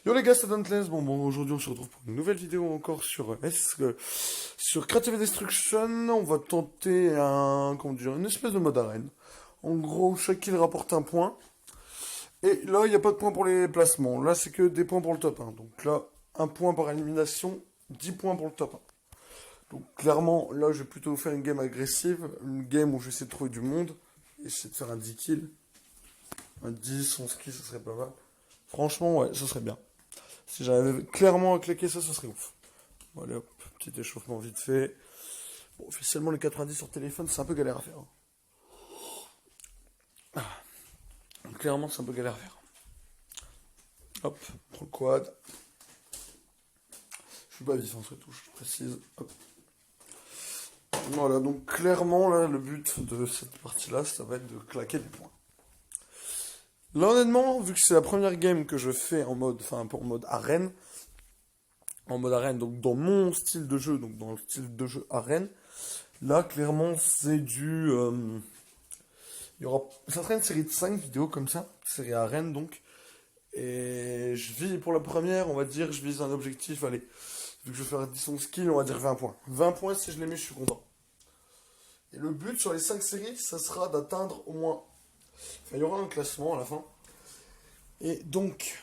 Yo les gars, c'est Dauntless. Bon, aujourd'hui on se retrouve pour une nouvelle vidéo encore sur Creative Destruction. On va tenter comment dire, une espèce de mode arène. En gros, chaque kill rapporte un point. Et là, il n'y a pas de points pour les placements. Là, c'est que des points pour le top 1. Donc là, un point par élimination, 10 points pour le top 1. Donc clairement, là, je vais plutôt faire une game agressive. Une game où je vais essayer de trouver du monde. Essayer de faire un 10 kills. Un 10, 11 kills, ça serait pas mal. Franchement, ouais, ça serait bien. Si j'arrivais clairement à claquer ça, ce serait ouf. Bon, allez hop, petit échauffement vite fait. Bon, officiellement, les 90 sur téléphone, c'est un peu galère à faire. Donc, clairement, c'est un peu galère à faire. Hop, prends le quad. Je suis pas vif en ce touche, je précise. Hop. Voilà, donc clairement, là, le but de cette partie-là, ça va être de claquer des points. Là, honnêtement, vu que c'est la première game que je fais en mode arène, donc dans mon style de jeu, donc dans le style de jeu arène, là, clairement, c'est ça sera une série de 5 vidéos comme ça, série arène donc. Et pour la première, on va dire, je vise un objectif, allez, vu que je vais faire 10 skill, on va dire 20 points. 20 points, si je les mets, je suis content. Et le but sur les 5 séries, ça sera d'atteindre au moins. Enfin, il y aura un classement à la fin. Et donc,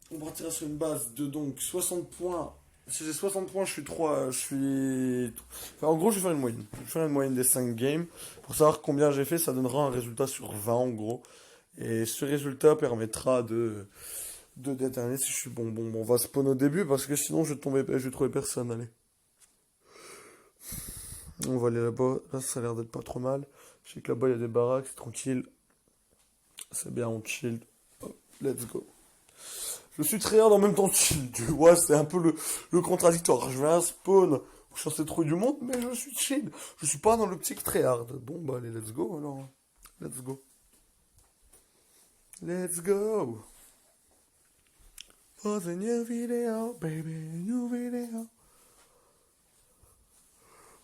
on partira sur une base de donc 60 points. Si j'ai 60 points, en gros, je vais faire une moyenne. Je vais faire une moyenne des 5 games. Pour savoir combien j'ai fait, ça donnera un résultat sur 20 en gros. Et ce résultat permettra de déterminer si je suis bon. Bon, on va spawn au début parce que sinon je vais trouver personne. Allez. On va aller là-bas. Là, ça a l'air d'être pas trop mal. Je sais que là-bas, il y a des baraques, c'est tranquille. C'est bien, on chill. Hop, let's go. Je suis tryhard en même temps chill, tu vois, c'est un peu le contradictoire. Je vais à un spawn où je suis censé trouver du monde, mais je suis chill. Je suis pas dans l'optique tryhard. Bon, bah allez, let's go alors. Let's go. Let's go. For the new video, baby, new video.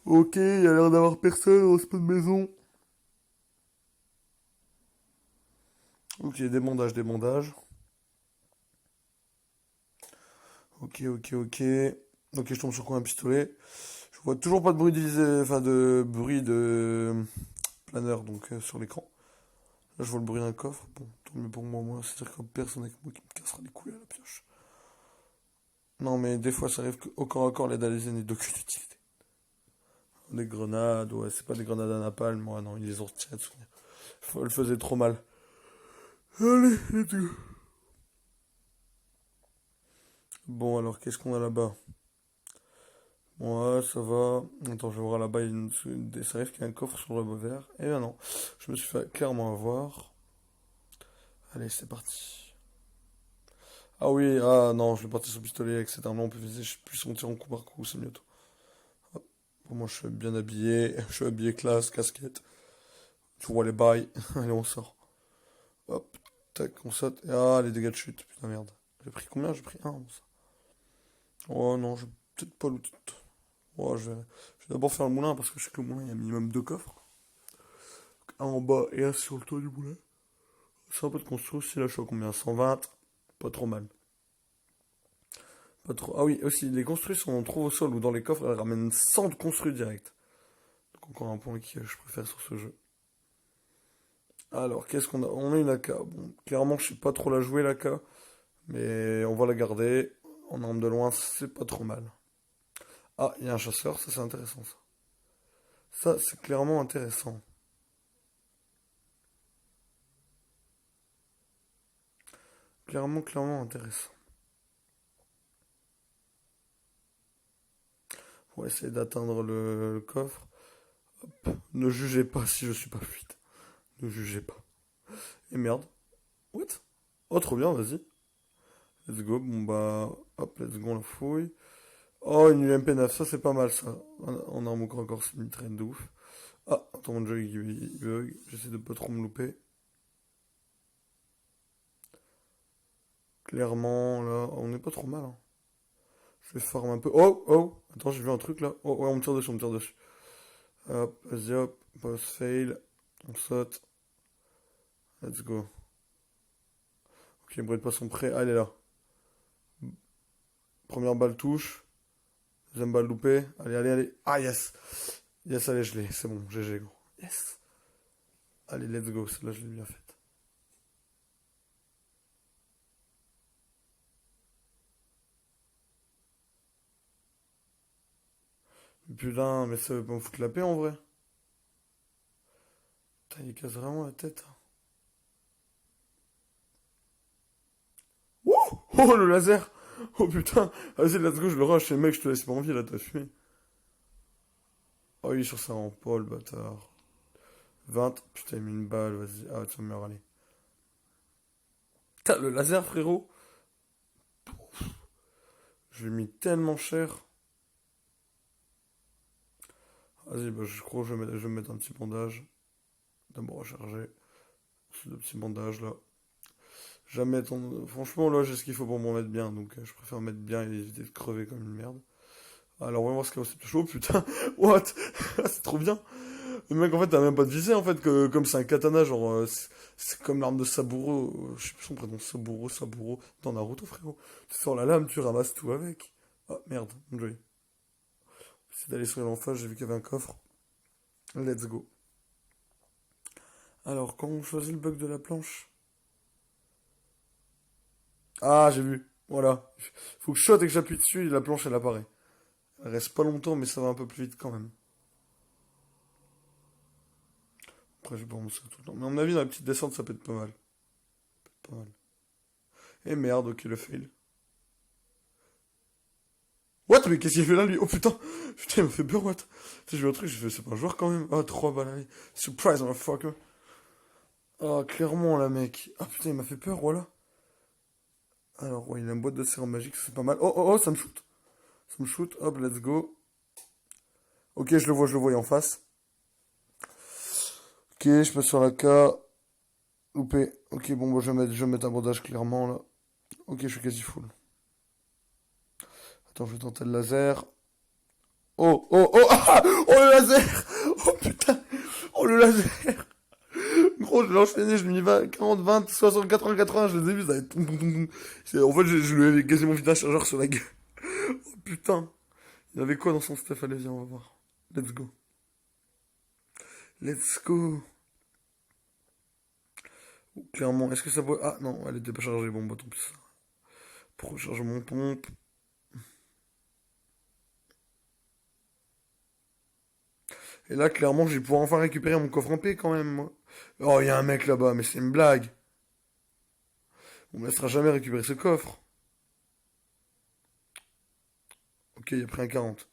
Ok, il y a l'air d'avoir personne au spawn maison. Ok, des bandages. Ok. Ok, je tombe sur quoi un pistolet. Je vois toujours pas de bruit de visée, enfin de bruit de planeur donc sur l'écran. Là je vois le bruit d'un coffre. Bon, tant mieux pour moi, c'est-à-dire qu'il y a personne avec moi qui me cassera les couilles à la pioche. Non mais des fois ça arrive qu'au corps à corps l'aide à les n'est d'aucune utilité. Des grenades, ouais, c'est pas des grenades à napalm, moi non, ils les ont retirées de souvenir. Elle faisait trop mal. Allez, let's go. Bon alors qu'est-ce qu'on a là-bas? Ouais, ça va. Attends, je vais voir là-bas, ça arrive qu'il y a un coffre sur le revers. Eh ben non, je me suis fait clairement avoir. Allez, c'est parti. Ah oui, ah non, je vais partir sur le pistolet, etc. Non, on peut viser, je puisse monter en coup par coup, c'est mieux tout. Hop. Bon, moi, je suis bien habillé, je suis habillé classe, casquette. Tu vois les bails. Allez, on sort. Hop, tac, on saute. Ah, les dégâts de chute, putain, merde. J'ai pris combien? J'ai pris un. Ça. Oh non, je vais peut-être pas le tout. Oh, je vais d'abord faire le moulin parce que je sais que le moulin, il y a un minimum de coffres. Un en bas et un sur le toit du moulin. C'est un peu de construit aussi, là, je suis à combien? 120. Pas trop mal. Pas trop. Ah oui, aussi, les construits sont on trouve au sol ou dans les coffres, elles ramènent 100 de construits direct. Donc encore un point que je préfère sur ce jeu. Alors, qu'est-ce qu'on a? On a une AK. Bon, clairement, je sais pas trop la jouer, l'AK. Mais on va la garder. En arme de loin, c'est pas trop mal. Ah, il y a un chasseur, ça c'est intéressant ça. Ça, c'est clairement intéressant. Clairement intéressant. Pour essayer d'atteindre le coffre. Hop. Ne jugez pas si je suis pas fluide. Ne jugez pas. Et merde. What? Oh, trop bien, vas-y. Let's go. Bon bah, hop, let's go, on la fouille. Oh, une UMP9, ça c'est pas mal ça. En arme au corps à corps, c'est une mitraille de ouf. Ah, attends, mon jeu il bug. J'essaie de pas trop me louper. Clairement, là, on est pas trop mal. Hein. Je vais farm un peu. Oh! Attends, j'ai vu un truc là. Oh, ouais, on me tire dessus. Hop, vas-y, hop. Boss fail. On saute. Let's go. Ok, les bruits de poisson prêts. Allez là. Première balle touche. Deuxième balle loupée. Allez, allez, allez. Ah, yes. Yes, allez, je l'ai. C'est bon, GG, gros. Yes. Allez, let's go. Celle-là, je l'ai bien faite. Putain, mais ça veut pas me foutre la paix en vrai. Putain, il casse vraiment la tête. Wouh. Oh, le laser. Oh putain. Vas-y, let's go, je le rush. Et mec, je te laisse pas en vie là, t'as fumé. Oh, il est sur ça en pole, bâtard. 20. Putain, il met une balle, vas-y. Ah, tu vas me râler. Putain, le laser, frérot. Je l'ai mis tellement cher. Vas-y, bah, je crois que je vais mettre un petit bandage. D'abord recharger. Ce petit bandage là. Jamais ton. Franchement, là, j'ai ce qu'il faut pour m'en mettre bien. Donc, je préfère mettre bien et éviter de crever comme une merde. Alors, on va voir ce qu'il y a aussi chaud. Putain, what? C'est trop bien. Le mec, en fait, t'as même pas de visée, en fait, que, comme c'est un katana, genre, c'est comme l'arme de Saburo. Je sais plus son prénom, Saburo, dans Naruto, frérot. Tu sors la lame, tu ramasses tout avec. Ah, merde, enjoy. C'est d'aller sur l'enfant, j'ai vu qu'il y avait un coffre. Let's go. Alors, quand on choisit le bug de la planche? Ah, j'ai vu. Voilà. Faut que je shot et que j'appuie dessus et la planche, elle apparaît. Elle reste pas longtemps, mais ça va un peu plus vite quand même. Après, je vais pas montrer tout le temps. Mais à mon avis, dans la petite descente, ça peut être pas mal. Pas mal. Et merde, ok, le fail. What? Mais qu'est-ce qu'il fait là, lui? Oh putain! Putain, il m'a fait peur, what? Tu sais, j'ai vu un truc, j'ai fait, c'est pas un joueur quand même. Ah, 3 balles, allez. Surprise, motherfucker. Ah, clairement, là, mec. Ah putain, il m'a fait peur, voilà. Alors, ouais, il a une boîte de sérum magique, c'est pas mal. Oh, oh, oh, ça me shoot. Ça me shoot, hop, let's go. Ok, je le vois, il est en face. Ok, je passe sur la K. Loupé. Ok, bon, bon, je vais mettre un bandage clairement, là. Ok, je suis quasi full. Attends, je vais tenter le laser. Oh, oh, oh, ah, oh, le laser! Oh putain! Oh, le laser! Gros, je l'ai enchaîné, je lui ai mis 20, 40, 20, 60, 80, 80, je les ai vus, ça va être... En fait, je lui ai quasiment vidé un chargeur sur la gueule. Oh putain! Il y avait quoi dans son stuff? Allez, viens, on va voir. Let's go. Let's go. Oh, clairement, est-ce que ça peut... Ah non, elle était pas chargée, bon, bah tant pis. Pour recharger mon pompe. Et là, clairement, je vais pouvoir enfin récupérer mon coffre en paix quand même, moi. Oh, il y a un mec là-bas, mais c'est une blague. On me laissera jamais récupérer ce coffre. Ok, il a pris un 40.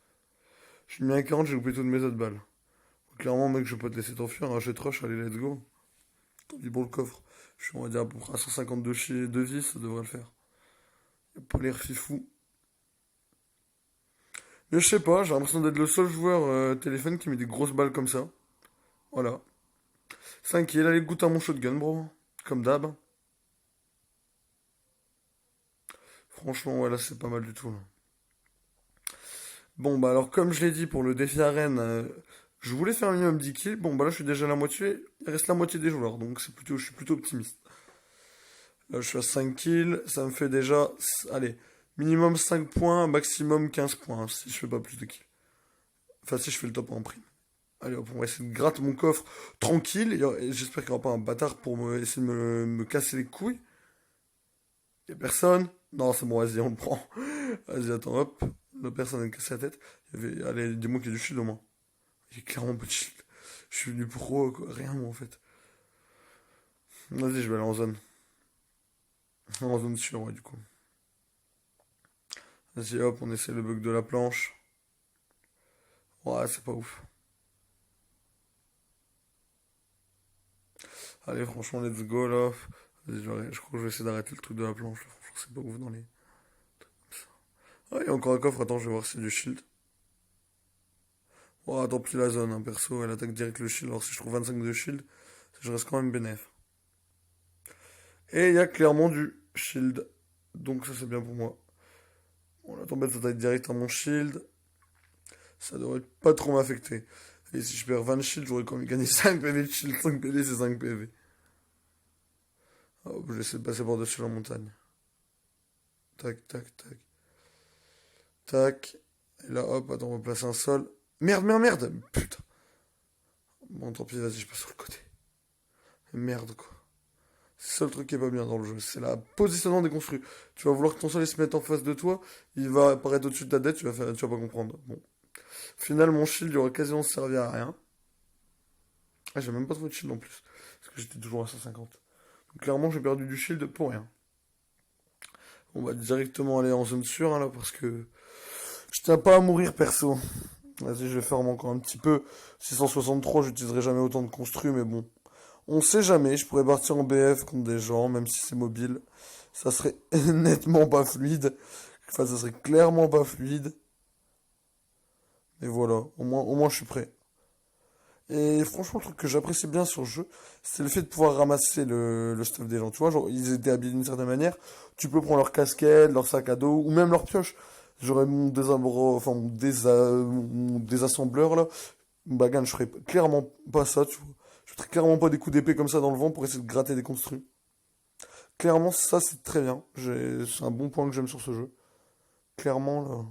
J'ai mis un 40, j'ai loupé toutes mes autres balles. Clairement, mec, je peux pas te laisser t'enfuir. Un jet rush, allez, let's go. Tant pis pour le coffre. Je suis, on va dire, à peu près à 152 de vie, ça devrait le faire. Y a pas l'air fifou. Mais je sais pas, j'ai l'impression d'être le seul joueur téléphone qui met des grosses balles comme ça. Voilà. 5 kills, allez, goûte à mon shotgun, bro. Comme d'hab. Franchement, ouais, là, c'est pas mal du tout, là. Bon, bah alors, comme je l'ai dit pour le défi arène, je voulais faire un minimum 10 kills. Bon, bah là, je suis déjà à la moitié. Il reste la moitié des joueurs, donc je suis plutôt optimiste. Là, je suis à 5 kills. Ça me fait déjà, allez, minimum 5 points, maximum 15 points, hein, si je fais pas plus de kills. Enfin, si je fais le top en prime. Allez, hop, on va essayer de gratter mon coffre tranquille. Et j'espère qu'il n'y aura pas un bâtard pour essayer de me casser les couilles. Y'a personne? Non, c'est bon, vas-y, on le prend. Vas-y, attends, hop. La personne a cassé la tête. Allez, dis-moi qu'il y a du shield au moins. Il y a clairement pas de shield. Je suis venu pro, quoi. Rien, moi, en fait. Vas-y, je vais aller en zone. En zone sûre, ouais, du coup. Vas-y, hop, on essaie le bug de la planche. Ouais, c'est pas ouf. Allez, franchement, let's go, là. Vas-y, je crois que je vais essayer d'arrêter le truc de la planche, là. Franchement, c'est pas ouf dans les... Ah, il y a encore un coffre. Attends, je vais voir si c'est du shield. Oh, tant pis la zone, hein, perso, elle attaque direct le shield. Alors si je trouve 25 de shield, je reste quand même bénéf. Et il y a clairement du shield. Donc ça c'est bien pour moi. Bon, la tempête attaque direct à mon shield. Ça devrait pas trop m'affecter. Et si je perds 20 de shield, j'aurais quand même gagné 5 PV de shield. 5 PV c'est 5 PV. Hop, je vais essayer de passer par-dessus la montagne. Tac, tac, tac. Tac. Et là, hop, attends, on va placer un sol. Merde, merde, merde. Putain. Bon, tant pis, vas-y, je passe sur le côté. Merde, quoi. C'est ça le truc qui est pas bien dans le jeu. C'est la positionnement des construits. Tu vas vouloir que ton sol il se mette en face de toi. Il va apparaître au-dessus de ta tête. Tu vas pas comprendre. Bon. Au final, mon shield, il aurait quasiment servi à rien. Ah, j'ai même pas trouvé de shield en plus. Parce que j'étais toujours à 150. Donc, clairement, j'ai perdu du shield pour rien. On va directement aller en zone sûre, hein, là, parce que je tiens pas à mourir perso. Vas-y, je vais faire encore un petit peu. 663, j'utiliserai jamais autant de construits, mais bon. On sait jamais, je pourrais partir en BF contre des gens, même si c'est mobile. Ça serait nettement pas fluide. Enfin, ça serait clairement pas fluide. Mais voilà, au moins je suis prêt. Et franchement, le truc que j'apprécie bien sur le jeu, c'est le fait de pouvoir ramasser le stuff des gens. Tu vois, genre, ils étaient habillés d'une certaine manière. Tu peux prendre leur casquette, leur sac à dos, ou même leur pioche. J'aurais mon désassembleur là. Bagan, je ferais clairement pas ça, tu vois. Je ferais clairement pas des coups d'épée comme ça dans le vent pour essayer de gratter des construits. Clairement, ça c'est très bien. C'est un bon point que j'aime sur ce jeu. Clairement, là.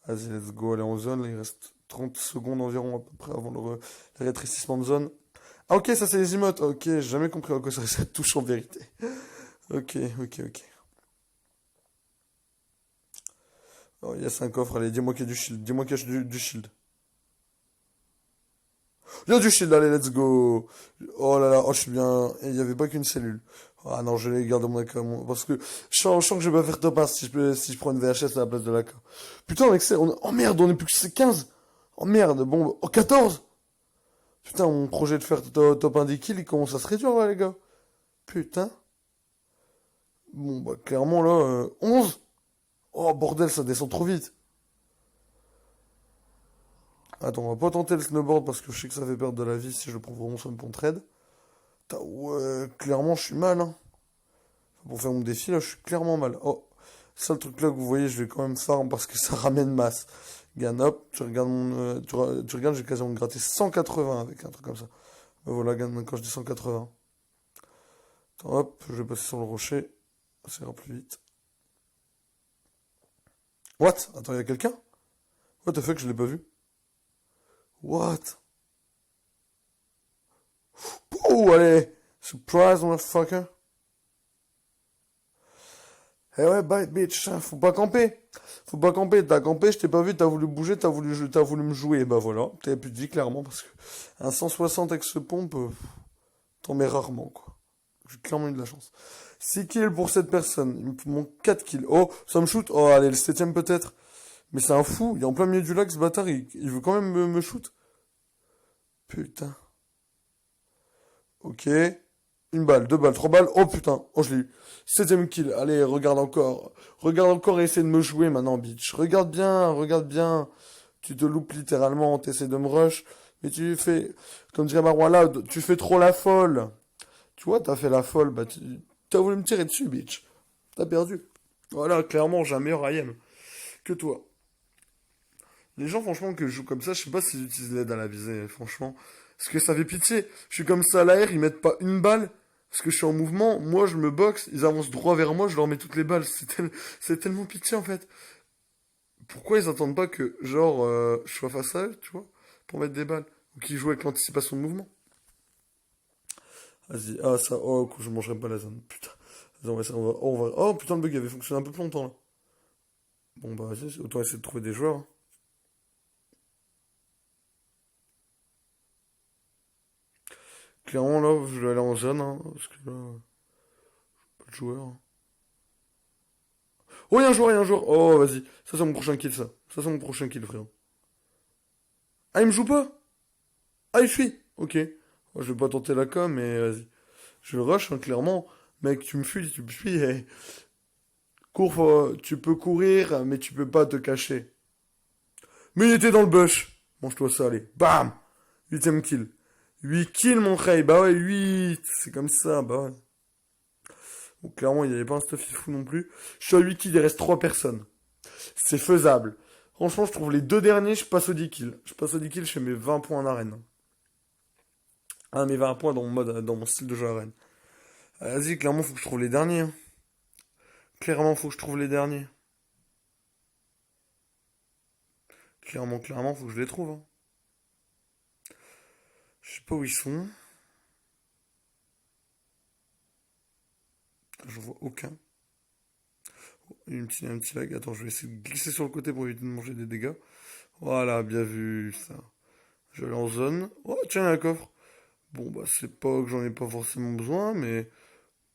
Vas-y, let's go, aller en zone. Là, il reste 30 secondes environ à peu près avant le rétrécissement de zone. Ah ok, ça c'est les emotes. Ok, j'ai jamais compris à quoi ça cette touche en vérité. Ok, ok, ok. Oh, il y a 5 coffres, allez, dis-moi qu'il y a du shield. Dis-moi qu'il y a du shield. Il y a du shield, allez, let's go. Oh là là, oh je suis bien. Et il n'y avait pas qu'une cellule. Ah non, je vais garder mon AK, parce que je sens que je vais pas faire top 1 si je prends une VHS à la place de l'AK. Putain, avec ça, oh merde, on est plus que 15. Oh merde, bon, oh 14. Putain, mon projet de faire top 1 des kills, il commence à se réduire là, les gars. Putain. Bon, bah, clairement, là, 11. Oh, bordel, ça descend trop vite. Attends, on va pas tenter le snowboard parce que je sais que ça fait perdre de la vie si je prends vraiment sur une pont trade. Putain, ouais, clairement, je suis mal, hein. Pour faire mon défi, là, je suis clairement mal. Oh, ça, le truc là que vous voyez, je vais quand même farm parce que ça ramène masse. Gain, hop, tu regardes tu regardes, j'ai quasiment gratté 180 avec un truc comme ça. Ben voilà, gain, quand je dis 180. Attends, hop, je vais passer sur le rocher. Ça ira plus vite. What? Attends, il y a quelqu'un? What the fuck, je l'ai pas vu. What? Oh, allez! Surprise, motherfucker! Eh ouais, bye, bitch, hein, faut pas camper. Faut pas camper, t'as campé, je t'ai pas vu, t'as voulu bouger, t'as voulu me jouer, bah voilà. T'avais plus de vie, clairement, parce que un 160 avec ce pompe, t'en mets rarement, quoi. J'ai clairement eu de la chance. 6 kills pour cette personne, il me manque 4 kills. Oh, ça me shoot, oh, allez, le septième peut-être. Mais c'est un fou, il est en plein milieu du lac, ce bâtard, il veut quand même me shoot. Putain. Ok. Une balle, deux balles, trois balles. Oh putain, oh je l'ai eu. Septième kill. Allez, regarde encore. Regarde encore et essaie de me jouer maintenant, bitch. Regarde bien, regarde bien. Tu te loupes littéralement, t'essaies de me rush. Mais tu fais, comme dirait Marwan Loud, tu fais trop la folle. Tu vois, t'as fait la folle, bah t'as voulu me tirer dessus, bitch. T'as perdu. Voilà, clairement, j'ai un meilleur IM que toi. Les gens, franchement, que je joue comme ça, je sais pas s'ils utilisent l'aide à la visée, franchement. Parce que ça fait pitié. Je suis comme ça à l'air, ils mettent pas une balle. Parce que je suis en mouvement, moi je me boxe, ils avancent droit vers moi, je leur mets toutes les balles. C'est tellement pitié en fait. Pourquoi ils attendent pas que, genre, je sois face à eux, tu vois, pour mettre des balles. Ou qu'ils jouent avec l'anticipation de mouvement. Vas-y, ah ça, oh, je mangerai pas la zone, putain. Vas-y, oh putain, le bug avait fonctionné un peu plus longtemps là. Bon bah vas-y, autant essayer de trouver des joueurs, hein. Clairement là, je vais aller en zone, hein, parce que là, pas de joueurs, hein. Oh, y'a un joueur, y'a un joueur. Oh, vas-y. Ça, c'est mon prochain kill, ça. Ça, c'est mon prochain kill, frérot. Ah, il me joue pas? Ah, il fuit. Ok. Moi, je vais pas tenter la com, mais vas-y. Je le rush, hein, clairement. Mec, tu me fuis, tu me fuis. Eh. Cours, tu peux courir, mais tu peux pas te cacher. Mais il était dans le bush. Mange-toi ça, allez. Bam! Huitième kill. 8 kills, mon frère. Bah ouais, 8. C'est comme ça, bah ouais. Bon, clairement, il n'y avait pas un stuff fou non plus. Je suis à 8 kills, il reste 3 personnes. C'est faisable. Franchement, je trouve les deux derniers, je passe au 10 kills. Je passe au 10 kills, je fais mes 20 points en arène. Ah, mes 20 points dans mon mode, dans mon style de jeu arène. Vas-y, clairement, faut que je trouve les derniers, hein. Clairement, faut que je trouve les derniers. Clairement, faut que je les trouve, hein. Je sais pas où ils sont. Je vois aucun. Un petit lag. Attends, je vais essayer de glisser sur le côté pour éviter de manger des dégâts. Voilà, bien vu, ça. Je vais aller en zone. Oh, tiens, il y a un coffre. Bon, bah, c'est pas que j'en ai pas forcément besoin, mais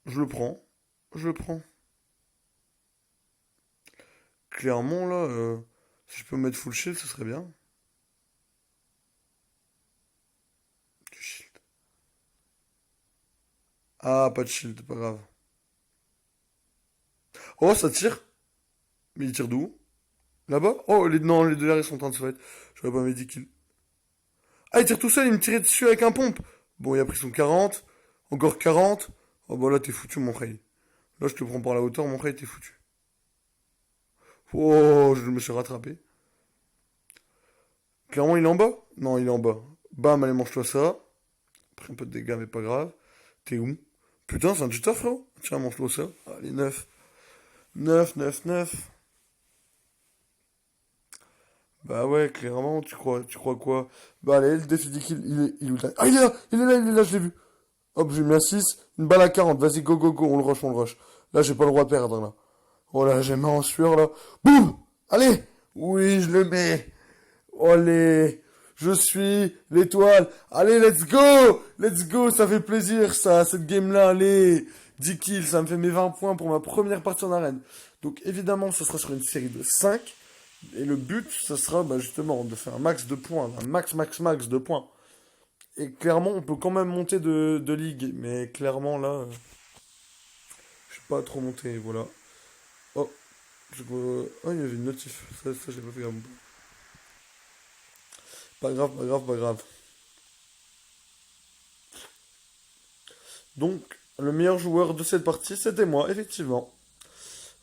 je le prends. Je le prends. Clairement, là, si je peux mettre full shield, ce serait bien. Du shield. Ah, pas de shield, pas grave. Oh, ça tire. Mais il tire d'où? Là-bas? Oh, non, les deux derrière sont en train de se fight. J'aurais pas mis 10 kills. Ah, il tire tout seul, il me tirait dessus avec un pompe. Bon, il a pris son 40. Encore 40. Oh, bah là, t'es foutu, mon frère. Là, je te prends par la hauteur, mon frère, t'es foutu. Oh, je me suis rattrapé. Clairement, il est en bas? Non, il est en bas. Bam, allez, mange-toi ça. Pris un peu de dégâts, mais pas grave. T'es où? Putain, c'est un cheater, frérot. Tiens, mange-toi ça. Allez, 9. 9, 9, 9. Bah ouais, clairement, tu crois quoi? Bah allez, le défi qu'il il est où là? Ah, il est là, je l'ai vu. Hop, j'ai mis un 6, une balle à 40. Vas-y, go, go, go, on le rush. Là, j'ai pas le droit de perdre, là. Oh là, j'ai mis en sueur, là. Boum! Allez! Oui, je le mets. Allez! Je suis l'étoile. Allez, let's go! Let's go, ça fait plaisir, ça, cette game-là. Allez! 10 kills, ça me fait mes 20 points pour ma première partie en arène. Donc, évidemment, ça sera sur une série de 5. Et le but, ça sera bah, justement de faire un max de points. Un max de points. Et clairement, on peut quand même monter de ligue. Mais clairement, là, je suis pas trop monté. Voilà. Oh, oh, il y avait une notif. Ça j'ai pas fait gaffe. Pas grave, pas grave, pas grave. Donc, le meilleur joueur de cette partie, c'était moi, effectivement.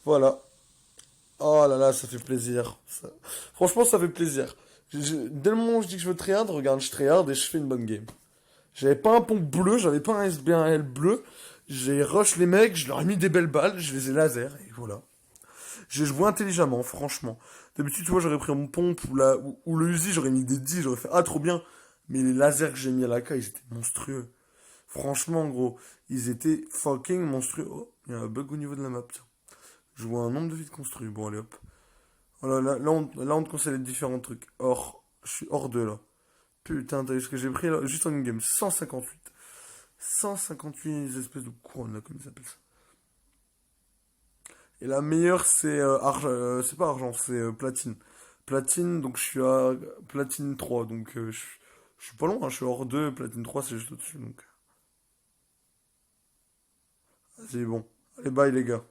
Voilà. Oh là là, ça fait plaisir. Franchement, ça fait plaisir. Dès le moment où je dis que je veux tryhard, regarde, je tryhard et je fais une bonne game. J'avais pas un pompe bleu, j'avais pas un SB1L bleu. J'ai rush les mecs, je leur ai mis des belles balles, je les ai laser, et voilà. J'ai joué intelligemment, franchement. D'habitude, tu vois, j'aurais pris mon pompe ou le Uzi, j'aurais mis des 10, j'aurais fait ah trop bien. Mais les lasers que j'ai mis à la ils étaient monstrueux. Franchement, gros, ils étaient fucking monstrueux. Oh, il y a un bug au niveau de la map, tiens. Je vois un nombre de vides construits. Bon, allez hop. Voilà, là, on te conseille les différents trucs. Or, je suis hors de là. Putain, t'as vu ce que j'ai pris là? Juste en une game. 158. 158 espèces de couronnes là, comme ils appellent ça. Et la meilleure, c'est c'est pas argent, c'est platine. Platine, donc je suis à platine 3, donc je suis pas loin, hein, je suis hors 2, platine 3, c'est juste au-dessus, donc. C'est bon. Allez, bye les gars.